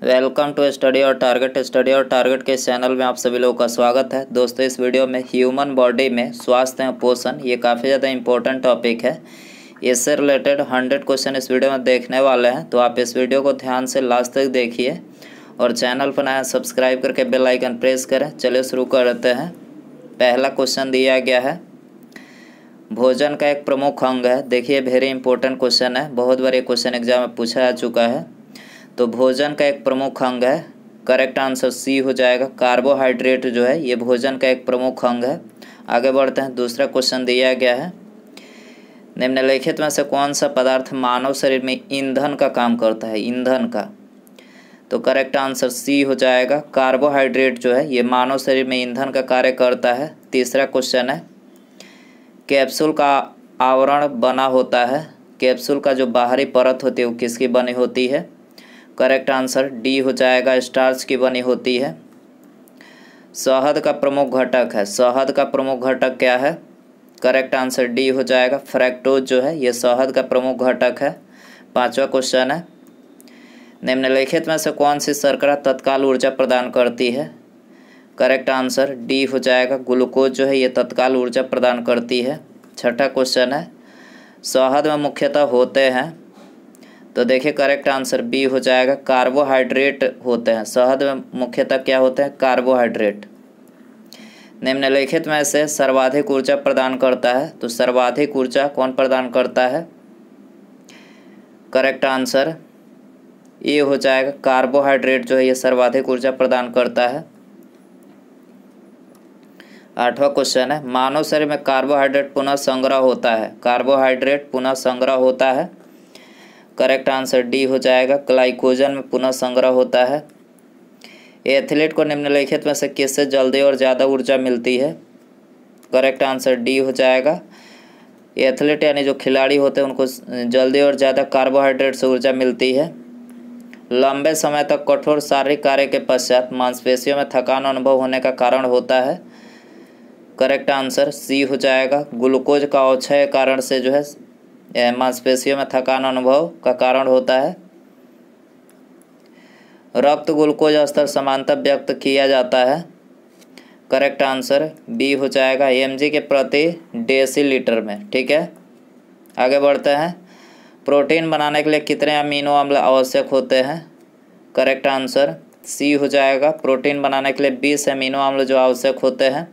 Welcome to study और target के channel में आप सभी लोगों का स्वागत है। दोस्तों, इस वीडियो में ह्यूमन बॉडी में स्वास्थ्य एवं पोषण ये काफ़ी ज़्यादा इम्पोर्टेंट टॉपिक है। इससे रिलेटेड 100 क्वेश्चन इस वीडियो में देखने वाले हैं, तो आप इस वीडियो को ध्यान से लास्ट तक देखिए और चैनल पर नया सब्सक्राइब करके बेल आइकन प्रेस करें। चलिए शुरू करते हैं। पहला क्वेश्चन दिया गया है, भोजन का एक प्रमुख अंग है। देखिए, वेरी इंपॉर्टेंट क्वेश्चन है, बहुत बार ये क्वेश्चन एग्जाम में पूछा जा चुका है। तो भोजन का एक प्रमुख अंग है, करेक्ट आंसर सी हो जाएगा। कार्बोहाइड्रेट जो है ये भोजन का एक प्रमुख अंग है। आगे बढ़ते हैं। दूसरा क्वेश्चन दिया गया है, निम्नलिखित में से कौन सा पदार्थ मानव शरीर में ईंधन का काम करता है? ईंधन का, तो करेक्ट आंसर सी हो जाएगा। कार्बोहाइड्रेट जो है ये मानव शरीर में ईंधन का कार्य करता है। तीसरा क्वेश्चन है, कैप्सूल का आवरण बना होता है। कैप्सूल का जो बाहरी परत होती है वो किसकी बनी होती है? करेक्ट आंसर डी हो जाएगा, स्टार्च की बनी होती है। शहद का प्रमुख घटक है। शहद का प्रमुख घटक क्या है? करेक्ट आंसर डी हो जाएगा, फ्रैक्टोज जो है ये शहद का प्रमुख घटक है। पांचवा क्वेश्चन है, निम्नलिखित में से कौन सी शर्करा तत्काल ऊर्जा प्रदान करती है? करेक्ट आंसर डी हो जाएगा, ग्लूकोज जो है ये तत्काल ऊर्जा प्रदान करती है। छठा क्वेश्चन है, शहद में मुख्यतः होते हैं, तो देखिए करेक्ट आंसर बी हो जाएगा, कार्बोहाइड्रेट होते हैं। शहद में मुख्यतः क्या होते हैं? कार्बोहाइड्रेट। निम्नलिखित में से सर्वाधिक ऊर्जा प्रदान करता है, तो सर्वाधिक ऊर्जा कौन प्रदान करता है? करेक्ट आंसर ए हो जाएगा, कार्बोहाइड्रेट जो है ये सर्वाधिक ऊर्जा प्रदान करता है। आठवां क्वेश्चन है, मानव शरीर में कार्बोहाइड्रेट पुनः संग्रह होता है। कार्बोहाइड्रेट पुनः संग्रह होता है। करेक्ट आंसर डी हो जाएगा, ग्लाइकोजन में पुनः संग्रह होता है। एथलीट को निम्नलिखित में से किससे जल्दी और ज़्यादा ऊर्जा मिलती है? करेक्ट आंसर डी हो जाएगा, एथलीट यानी जो खिलाड़ी होते हैं उनको जल्दी और ज़्यादा कार्बोहाइड्रेट से ऊर्जा मिलती है। लंबे समय तक कठोर शारीरिक कार्य के पश्चात मांसपेशियों में थकान अनुभव होने का कारण होता है। करेक्ट आंसर सी हो जाएगा, ग्लूकोज का अवक्षय कारण से जो है मांसपेशियों में थकान अनुभव का कारण होता है। रक्त ग्लूकोज स्तर समानतः व्यक्त किया जाता है। करेक्ट आंसर बी हो जाएगा, mg के प्रति डेसीलीटर में। ठीक है, आगे बढ़ते हैं। प्रोटीन बनाने के लिए कितने अमीनो अम्ल आवश्यक होते हैं? करेक्ट आंसर सी हो जाएगा, प्रोटीन बनाने के लिए 20 अमीनो अम्ल जो आवश्यक होते हैं।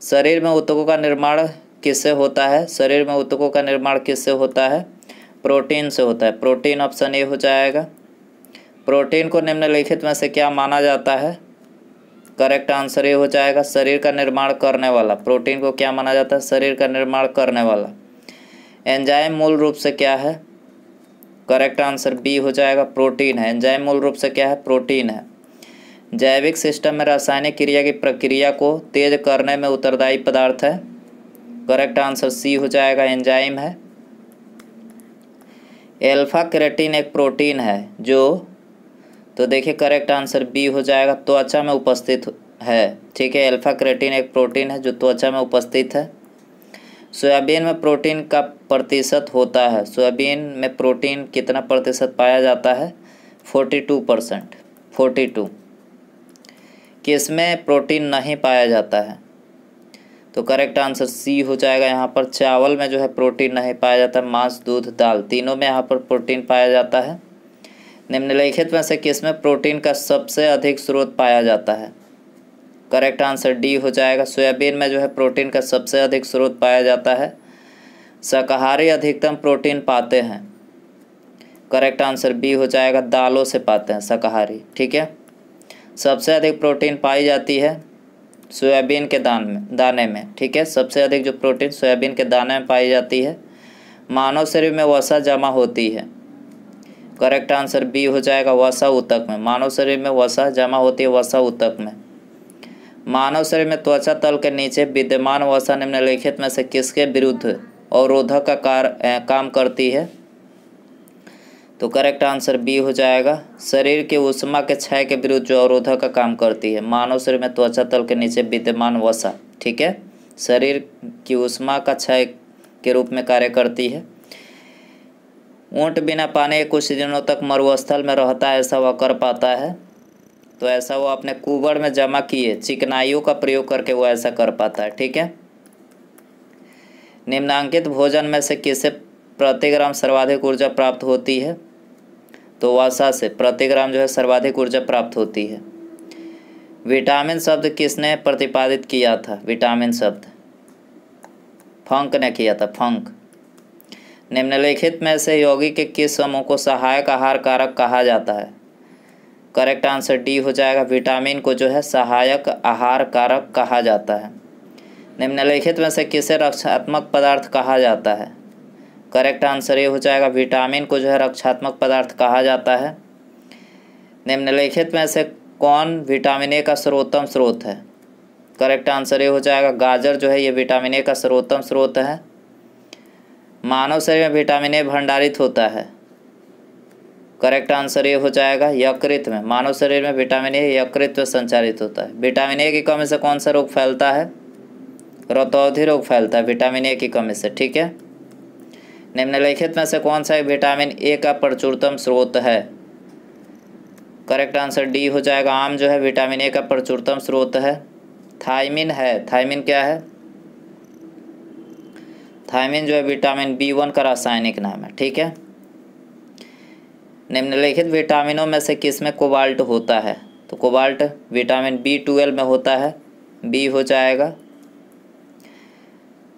शरीर में ऊतकों का निर्माण किससे होता है? शरीर में ऊतकों का निर्माण किससे होता है? प्रोटीन से होता है। प्रोटीन ऑप्शन ए हो जाएगा। प्रोटीन को निम्नलिखित में से क्या माना जाता है? करेक्ट आंसर ए हो जाएगा, शरीर का निर्माण करने वाला। प्रोटीन को क्या माना जाता है? शरीर का निर्माण करने वाला। एंजाइम मूल रूप से क्या है? करेक्ट आंसर बी हो जाएगा, प्रोटीन है। एंजाइम मूल रूप से क्या है? प्रोटीन है। जैविक सिस्टम में रासायनिक क्रिया की प्रक्रिया को तेज करने में उत्तरदायी पदार्थ है। करेक्ट आंसर सी हो जाएगा, एंजाइम है। एल्फा केराटिन एक प्रोटीन है जो, तो देखिए करेक्ट आंसर बी हो जाएगा, त्वचा में उपस्थित है। ठीक है, एल्फा केराटिन एक प्रोटीन है जो त्वचा में उपस्थित है। सोयाबीन में प्रोटीन का प्रतिशत होता है। सोयाबीन में प्रोटीन कितना प्रतिशत पाया जाता है? 42%। 42। किसमें प्रोटीन नहीं पाया जाता है? तो करेक्ट आंसर सी हो जाएगा, यहाँ पर चावल में जो है प्रोटीन नहीं पाया जाता। मांस, दूध, दाल तीनों में यहाँ पर प्रोटीन पाया जाता है। निम्नलिखित में से किसमें प्रोटीन का सबसे अधिक स्रोत पाया जाता है? करेक्ट आंसर डी हो जाएगा, सोयाबीन में जो है प्रोटीन का सबसे अधिक स्रोत पाया जाता है। शाकाहारी अधिकतम प्रोटीन पाते हैं। करेक्ट आंसर बी हो जाएगा, दालों से पाते हैं शाकाहारी। ठीक है, सबसे अधिक प्रोटीन पाई जाती है सोयाबीन के दाने में। ठीक है, सबसे अधिक जो प्रोटीन सोयाबीन के दाने में पाई जाती है। मानव शरीर में वसा जमा होती है। करेक्ट आंसर बी हो जाएगा, वसा ऊतक में। मानव शरीर में वसा जमा होती है वसा ऊतक में। मानव शरीर में त्वचा तल के नीचे विद्यमान वसा निम्नलिखित में से किसके विरुद्ध अवरोधक का काम करती है? तो करेक्ट आंसर बी हो जाएगा, शरीर के ऊष्मा के क्षय के विरुद्ध जो अवरोधक का काम करती है। मानव शरीर में त्वचा तल के नीचे विद्यमान वसा, ठीक है, शरीर की ऊष्मा का क्षय के रूप में कार्य करती है। ऊँट बिना पानी के कुछ दिनों तक मरुस्थल में रहता है, ऐसा वह कर पाता है। तो ऐसा वो अपने कुबड़ में जमा किए चिकनाइयों का प्रयोग करके वो ऐसा कर पाता है। ठीक है। निम्नांकित भोजन में से किससे प्रति ग्राम सर्वाधिक ऊर्जा प्राप्त होती है? तो वसा से प्रति ग्राम जो है सर्वाधिक ऊर्जा प्राप्त होती है। विटामिन शब्द किसने प्रतिपादित किया था? विटामिन शब्द फंक ने किया था, फंक। निम्नलिखित में से यौगिक के किस समूह को सहायक आहार कारक कहा जाता है? करेक्ट आंसर डी हो जाएगा। विटामिन को जो है सहायक आहार कारक कहा जाता है। निम्नलिखित में से किसे रक्षात्मक पदार्थ कहा जाता है? करेक्ट आंसर ये हो जाएगा। विटामिन को जो है रक्षात्मक पदार्थ कहा जाता है। निम्नलिखित में से कौन विटामिन ए का सर्वोत्तम स्रोत है? करेक्ट आंसर ये हो जाएगा। गाजर जो है ये विटामिन ए का सर्वोत्तम स्रोत है। मानव शरीर में विटामिन ए भंडारित होता है। करेक्ट आंसर ये हो जाएगा यकृत में। मानव शरीर में विटामिन ए यकृत में संचारित होता है। विटामिन ए की कमी से कौन सा रोग फैलता है? रतौंधी रोग फैलता है विटामिन ए की कमी से। ठीक है। निम्नलिखित में से कौन सा विटामिन ए का प्रचुरतम स्रोत है? करेक्ट आंसर डी हो जाएगा। आम जो है विटामिन ए का प्रचुरतम स्रोत है। थायमिन है। थायमिन क्या है? थायमिन जो है विटामिन B1 का रासायनिक नाम है। ठीक है। निम्नलिखित विटामिनों में से किस में कोबाल्ट होता है? तो कोबाल्ट विटामिन B12 में होता है, बी हो जाएगा।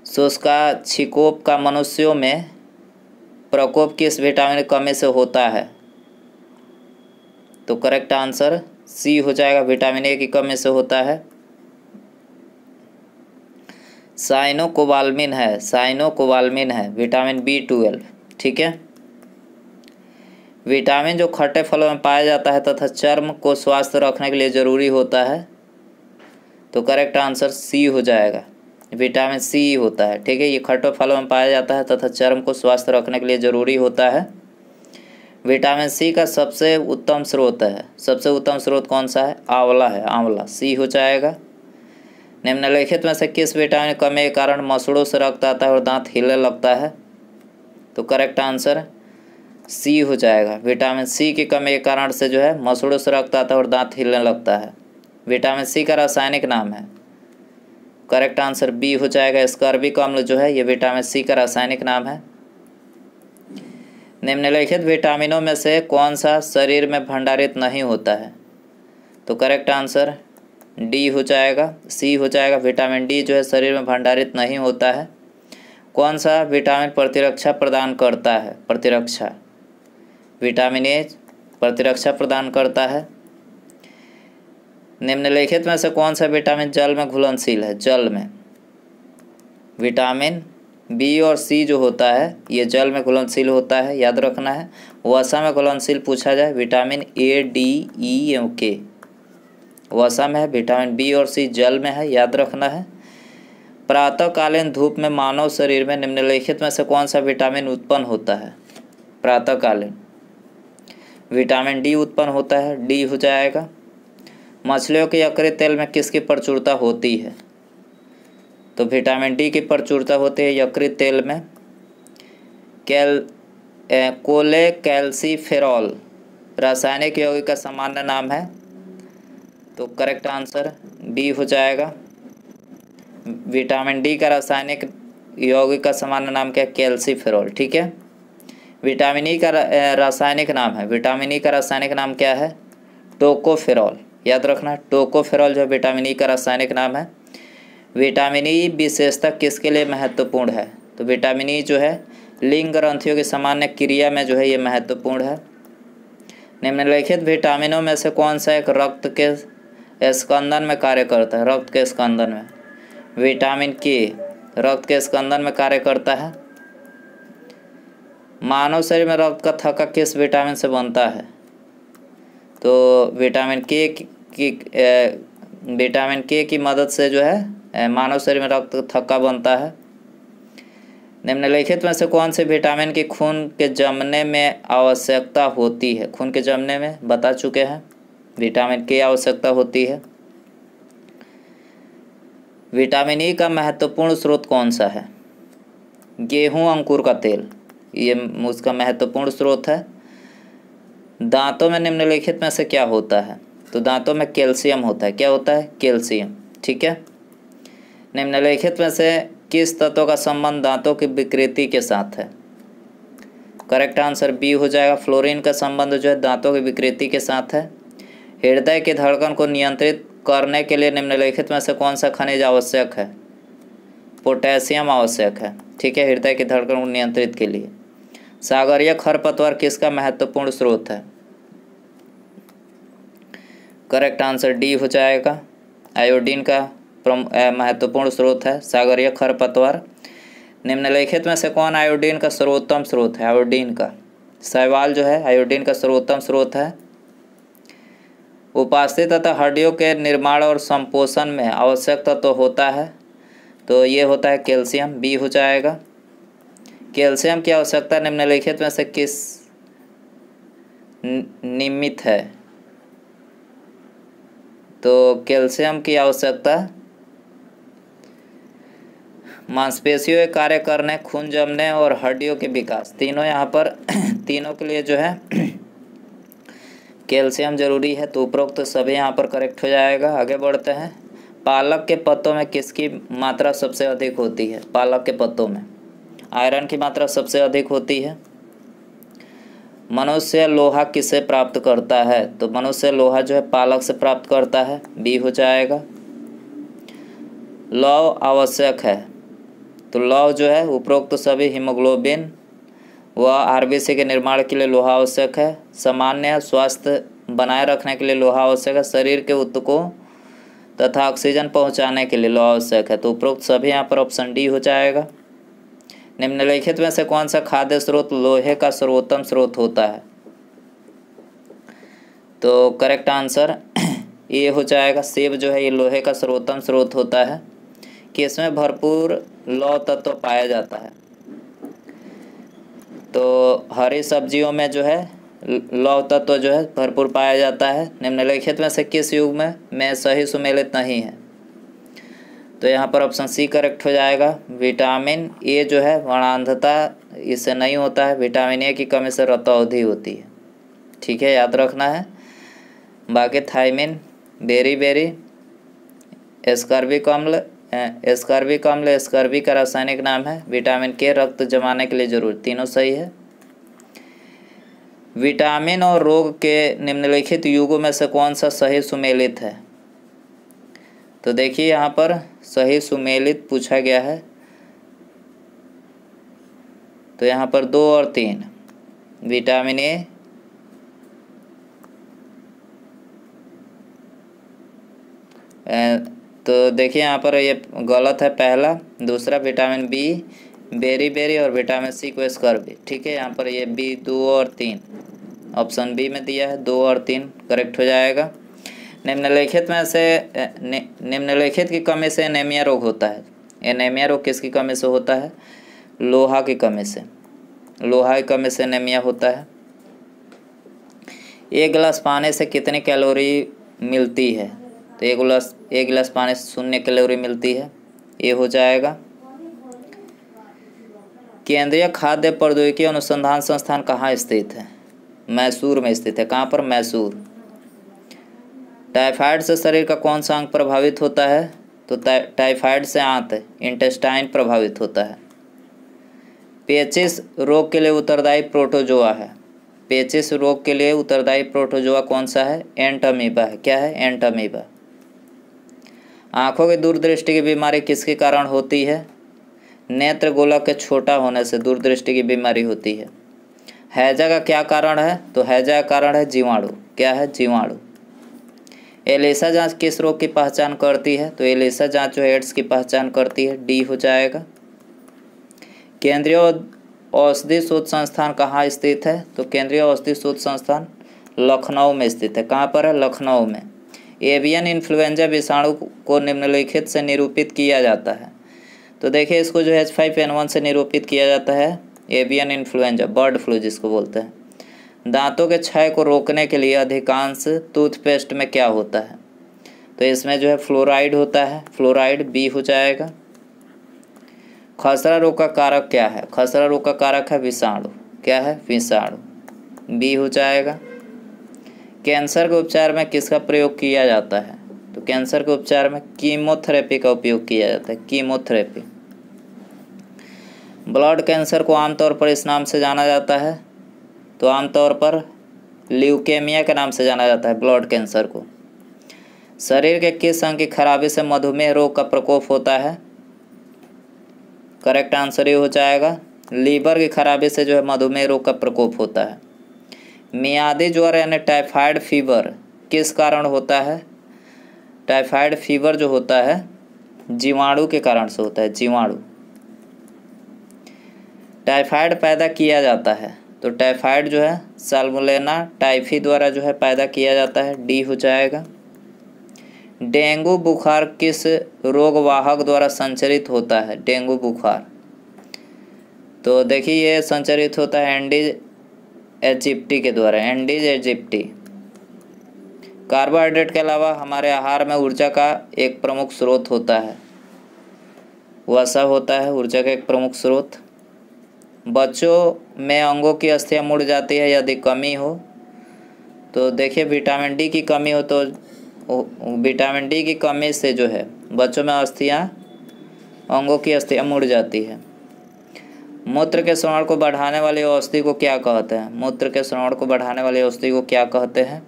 शुष्काछिकोप का मनुष्यों में प्रकोप किस विटामिन की कमी से होता है? तो करेक्ट आंसर सी हो जाएगा। विटामिन ए की कमी से होता है। साइनोकोबाल्मिन है। साइनोकोबाल्मिन है विटामिन B12। ठीक है। विटामिन जो खट्टे फलों में पाया जाता है तथा चर्म को स्वस्थ रखने के लिए ज़रूरी होता है। तो करेक्ट आंसर सी हो जाएगा। विटामिन सी होता है। ठीक है। ये खट्टे फलों में पाया जाता है तथा चर्म को स्वस्थ रखने के लिए ज़रूरी होता है। विटामिन सी का सबसे उत्तम स्रोत है। सबसे उत्तम स्रोत कौन सा है? आंवला है। आंवला सी हो जाएगा। निम्नलिखित में से किस विटामिन की कमी के कारण मसूड़ों से रक्त आता है और दांत हिलने लगता है? तो करेक्ट आंसर सी हो जाएगा। विटामिन सी की कमी के कारण से जो है मसूड़ों से रक्त आता है और दांत हिलने लगता है। विटामिन सी का रासायनिक नाम है। करेक्ट आंसर बी हो जाएगा। स्कर्बिक अम्ल जो है ये विटामिन सी का रासायनिक नाम है। निम्नलिखित विटामिनों में से कौन सा शरीर में भंडारित नहीं होता है? तो करेक्ट आंसर डी हो जाएगा। सी हो जाएगा। विटामिन डी जो है शरीर में भंडारित नहीं होता है। कौन सा विटामिन प्रतिरक्षा प्रदान करता है? प्रतिरक्षा विटामिन ए प्रतिरक्षा प्रदान करता है। निम्नलिखित में से कौन सा विटामिन जल में घुलनशील है? जल में विटामिन बी और सी जो होता है ये जल में घुलनशील होता है, याद रखना है। वसा में घुलनशील पूछा जाए विटामिन ए, डी, ई एवं के वसा में है। विटामिन बी और सी जल में है, याद रखना है। प्रातःकालीन धूप में मानव शरीर में निम्नलिखित में से कौन सा विटामिन उत्पन्न होता है? प्रातःकालीन विटामिन डी उत्पन्न होता है, डी हो जाएगा। मछलियों के यकृत तेल में किसकी प्रचुरता होती है? तो विटामिन डी की प्रचुरता होती है यकृत तेल में। कोलेकैल्सिफेरॉल रासायनिक यौगिक का सामान्य नाम है। तो करेक्ट आंसर डी हो जाएगा। विटामिन डी का रासायनिक यौगिक का सामान्य नाम क्या है? कैल्सिफेरॉल। ठीक है। विटामिन ई का रासायनिक नाम है। विटामिन ई का रासायनिक नाम क्या है? टोकोफेरॉल, याद रखना है। टोकोफेरॉल जो है विटामिन ई का रासायनिक नाम है। विटामिन ई विशेषता किसके लिए महत्वपूर्ण है? तो विटामिन ई जो है लिंग ग्रंथियों की सामान्य क्रिया में जो है ये महत्वपूर्ण है। निम्नलिखित विटामिनों में से कौन सा एक रक्त के स्कंदन में कार्य करता है? रक्त के स्कंदन में विटामिन के रक्त के स्कंदन में कार्य करता है। मानव शरीर में रक्त का थक्का किस विटामिन से बनता है? तो विटामिन के की मदद से जो है मानव शरीर में रक्त थक्का बनता है। निम्नलिखित में से कौन से विटामिन की खून के जमने में आवश्यकता होती है? खून के जमने में बता चुके हैं, विटामिन के आवश्यकता होती है। विटामिन ई का महत्वपूर्ण स्रोत कौन सा है? गेहूं अंकुर का तेल, ये उसका महत्वपूर्ण स्रोत है। दांतों में निम्नलिखित में से क्या होता है? तो दांतों में कैल्शियम होता है। क्या होता है? कैल्शियम। ठीक है। निम्नलिखित में से किस तत्व का संबंध दांतों की विकृति के साथ है? करेक्ट आंसर बी हो जाएगा। फ्लोरीन का संबंध जो है दांतों की विकृति के साथ है। हृदय की धड़कन को नियंत्रित करने के लिए निम्नलिखित में से कौन सा खनिज आवश्यक है? पोटेशियम आवश्यक है। ठीक है, हृदय की धड़कन को नियंत्रित के लिए। सागरीय खरपतवार किसका महत्वपूर्ण स्रोत है? करेक्ट आंसर डी हो जाएगा। आयोडीन का महत्वपूर्ण स्रोत है सागरीय खरपतवार। निम्नलिखित में से कौन आयोडीन का सर्वोत्तम स्रोत है? आयोडीन का शैवाल जो है आयोडीन का सर्वोत्तम स्रोत है। उपास्थि तथा हड्डियों के निर्माण और संपोषण में आवश्यक तत्व होता है, तो ये होता है कैल्शियम। बी हो जाएगा। कैल्शियम की आवश्यकता निम्नलिखित में से किस निमित्त है? तो कैल्शियम की आवश्यकता मांसपेशियों के कार्य करने, खून जमने और हड्डियों के विकास, तीनों यहाँ पर तीनों के लिए जो है कैल्शियम जरूरी है। तो उपरोक्त सभी यहाँ पर करेक्ट हो जाएगा। आगे बढ़ते हैं। पालक के पत्तों में किसकी मात्रा सबसे अधिक होती है? पालक के पत्तों में आयरन की मात्रा सबसे अधिक होती है। मनुष्य लोहा किससे प्राप्त करता है? तो मनुष्य लोहा जो है पालक से प्राप्त करता है। बी हो जाएगा। लौह आवश्यक है, तो लौह जो है उपरोक्त सभी हीमोग्लोबिन व आरबीसी के निर्माण के लिए लोहा आवश्यक है। सामान्य स्वास्थ्य बनाए रखने के लिए लोहा आवश्यक है। शरीर के ऊतकों तथा ऑक्सीजन पहुंचाने के लिए लोहा आवश्यक है। तो उपरोक्त सभी यहाँ पर ऑप्शन डी हो जाएगा। निम्नलिखित में से कौन सा खाद्य स्रोत लोहे का सर्वोत्तम स्रोत होता है? तो करेक्ट आंसर ये हो जाएगा। सेब जो है ये लोहे का सर्वोत्तम स्रोत होता है कि इसमें भरपूर लौह तत्व पाया जाता है। तो हरी सब्जियों में जो है लौह तत्व जो है भरपूर पाया जाता है। निम्नलिखित में से किस युग में सही सुमेलित नहीं है? तो यहाँ पर ऑप्शन सी करेक्ट हो जाएगा। विटामिन ए जो है वर्णांधता इससे नहीं होता है। विटामिन ए की कमी से रतौंधी होती है। ठीक है, याद रखना है। बाकी थायमिन, बेरी, एस्कर्बिक अम्ल स्कर्वी का रासायनिक नाम है। विटामिन के रक्त जमाने के लिए जरूरी, तीनों सही है। विटामिन और रोग के निम्नलिखित युगों में से कौन सा सही सुमेलित है? तो देखिए यहाँ पर सही सुमेलित पूछा गया है, तो यहाँ पर 2 और 3 विटामिन ए, तो देखिए यहाँ पर ये गलत है पहला। दूसरा विटामिन बी, बेरी और विटामिन सी को स्कर्वी। ठीक है, यहाँ पर ये बी 2 और 3 ऑप्शन बी में दिया है। 2 और 3 करेक्ट हो जाएगा। निम्नलिखित की कमी से एनीमिया रोग होता है। एनीमिया रोग किसकी कमी से होता है? लोहा की कमी से। लोहा की कमी से एनीमिया होता है। एक गिलास पानी से कितनी कैलोरी मिलती है? तो एक गिलास पानी से 0 कैलोरी मिलती है। ये हो जाएगा। केंद्रीय खाद्य प्रौद्योगिकी अनुसंधान संस्थान कहाँ स्थित है? मैसूर में स्थित है। कहाँ पर? मैसूर। टाइफाइड से शरीर का कौन सा अंग प्रभावित होता है? तो टाइफाइड से आंत इंटेस्टाइन प्रभावित होता है। पेचिस रोग के लिए उत्तरदायी प्रोटोजोआ है। पेचिस रोग के लिए उत्तरदायी प्रोटोजोआ कौन सा है? एंटमीबा है। क्या है? एंटमीबा। आँखों की दूरदृष्टि की बीमारी किसके कारण होती है? नेत्र गोलक के छोटा होने से दूरदृष्टि की बीमारी होती है। हैजा का क्या कारण है? तो हैजा का कारण है जीवाणु। क्या है? जीवाणु। एलिसा जांच किस रोग की पहचान करती है? तो एलिसा जांच जो एड्स की पहचान करती है। डी हो जाएगा। केंद्रीय औषधि शोध संस्थान कहाँ स्थित है? तो केंद्रीय औषधि शोध संस्थान लखनऊ में स्थित है। कहाँ पर है? लखनऊ में। एवियन इन्फ्लुएंजा विषाणु को निम्नलिखित से निरूपित किया जाता है। तो देखिए इसको जो H5N1 से निरूपित किया जाता है। एवियन इन्फ्लुएंजा, बर्ड फ्लू जिसको बोलते हैं। दांतों के क्षय को रोकने के लिए अधिकांश टूथपेस्ट में क्या होता है? तो इसमें जो है फ्लोराइड होता है। फ्लोराइड बी हो जाएगा। खसरा रोग का कारक क्या है? खसरा रोग का कारक है विषाणु। क्या है? विषाणु। बी हो जाएगा। कैंसर के उपचार में किसका प्रयोग किया जाता है? तो कैंसर के उपचार में कीमोथेरेपी का उपयोग किया जाता है, कीमोथेरेपी। ब्लड कैंसर को आमतौर पर इस नाम से जाना जाता है, तो आमतौर पर ल्यूकेमिया के नाम से जाना जाता है ब्लड कैंसर को। शरीर के किस अंग की खराबी से मधुमेह रोग का प्रकोप होता है? करेक्ट आंसर ये हो जाएगा, लीवर की खराबी से जो है मधुमेह रोग का प्रकोप होता है। मियादी ज्वर यानी टाइफाइड फीवर किस कारण होता है? टाइफाइड फीवर जो होता है जीवाणु के कारण से होता है, जीवाणु। टाइफाइड पैदा किया जाता है, तो टाइफाइड जो है साल्मोनेला टाइफी द्वारा जो है पैदा किया जाता है, डी हो जाएगा। डेंगू बुखार किस रोगवाहक द्वारा संचरित होता है? डेंगू बुखार, तो देखिए ये संचरित होता है एंडीज एजिप्टी के द्वारा, एंडीज एजिप्टी। कार्बोहाइड्रेट के अलावा हमारे आहार में ऊर्जा का एक प्रमुख स्रोत होता है, वसा होता है ऊर्जा का एक प्रमुख स्रोत। बच्चों में अंगों की अस्थियां मुड़ जाती है यदि कमी हो, तो देखिए विटामिन डी की कमी हो तो विटामिन डी की कमी से जो है बच्चों में अंगों की अस्थियां मुड़ जाती है। मूत्र के श्रवण को बढ़ाने वाली औषधि को क्या कहते हैं? मूत्र के श्रवण को बढ़ाने वाली औषधि को क्या कहते हैं?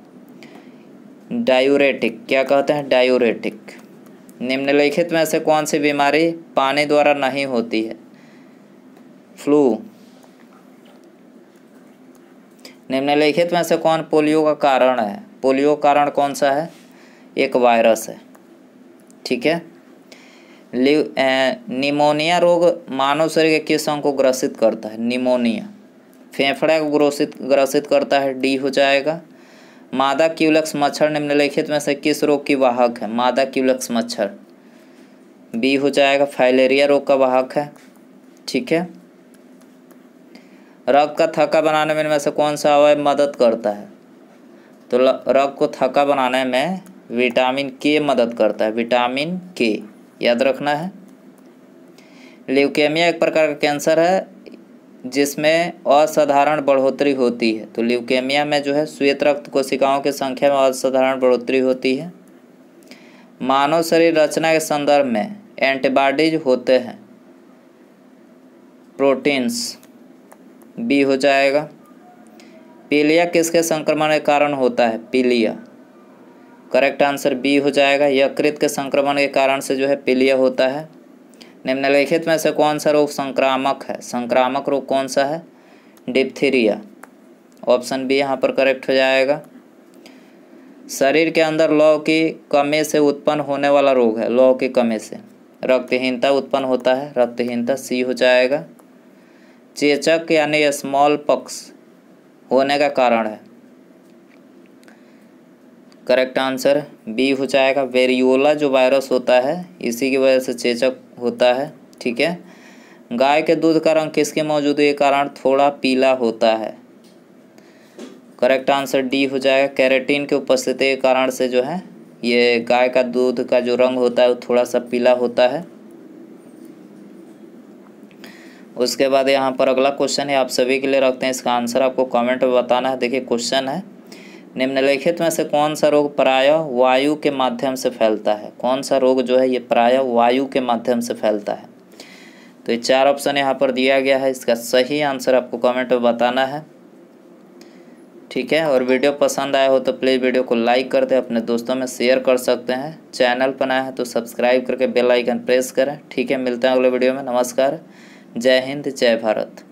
डायूरेटिक। क्या कहते हैं? डायूरेटिक। निम्नलिखित में से कौन सी बीमारी पानी द्वारा नहीं होती है? फ्लू। निम्नलिखित में से कौन पोलियो का कारण है? पोलियो का कारण कौन सा है? एक वायरस है, ठीक है। निमोनिया रोग मानव शरीर के किस अंग को ग्रसित करता है? निमोनिया फेफड़े को ग्रसित करता है, डी हो जाएगा। मादा क्यूलेक्स मच्छर निम्नलिखित में से किस रोग की वाहक है? मादा क्यूलेक्स मच्छर, बी हो जाएगा। फाइलेरिया रोग का वाहक है, ठीक है। रक्त का थक्का बनाने में इनमें से कौन सा अवयव मदद करता है? तो रक्त को थक्का बनाने में विटामिन के मदद करता है, विटामिन के, याद रखना है। ल्यूकेमिया एक प्रकार का कैंसर है जिसमें असाधारण बढ़ोतरी होती है, तो ल्यूकेमिया में जो है श्वेत रक्त कोशिकाओं की संख्या में असाधारण बढ़ोतरी होती है। मानव शरीर रचना के संदर्भ में एंटीबॉडीज होते हैं, प्रोटीन्स, बी हो जाएगा। पीलिया किसके संक्रमण के कारण होता है? पीलिया, करेक्ट आंसर बी हो जाएगा। यकृत के संक्रमण के कारण से जो है पीलिया होता है। निम्नलिखित में से कौन सा रोग संक्रामक है? संक्रामक रोग कौन सा है? डिप्थीरिया, ऑप्शन बी यहाँ पर करेक्ट हो जाएगा। शरीर के अंदर लौह की कमी से उत्पन्न होने वाला रोग है, लौह की कमी से रक्तहीनता उत्पन्न होता है, रक्तहीनता, सी हो जाएगा। चेचक यानी स्मॉल पॉक्स होने का कारण है, करेक्ट आंसर बी हो जाएगा। वेरियोला जो वायरस होता है इसी की वजह से चेचक होता है, ठीक है। गाय के दूध का रंग किसकी मौजूदगी के कारण थोड़ा पीला होता है? करेक्ट आंसर डी हो जाएगा। कैरेटीन की उपस्थिति के कारण से जो है ये गाय का दूध का जो रंग होता है वो थोड़ा सा पीला होता है। उसके बाद यहाँ पर अगला क्वेश्चन है, आप सभी के लिए रखते हैं, इसका आंसर आपको कमेंट में बताना है। देखिए क्वेश्चन है, निम्नलिखित में से कौन सा रोग प्रायः वायु के माध्यम से फैलता है? कौन सा रोग जो है ये प्रायः वायु के माध्यम से फैलता है? तो ये 4 ऑप्शन यहाँ पर दिया गया है, इसका सही आंसर आपको कमेंट में बताना है, ठीक है। और वीडियो पसंद आया हो तो प्लीज़ वीडियो को लाइक कर दें, अपने दोस्तों में शेयर कर सकते हैं। चैनल पर नया है तो सब्सक्राइब करके बेल आइकन प्रेस करें, ठीक है। मिलते हैं अगले वीडियो में, नमस्कार, जय हिंद, जय भारत।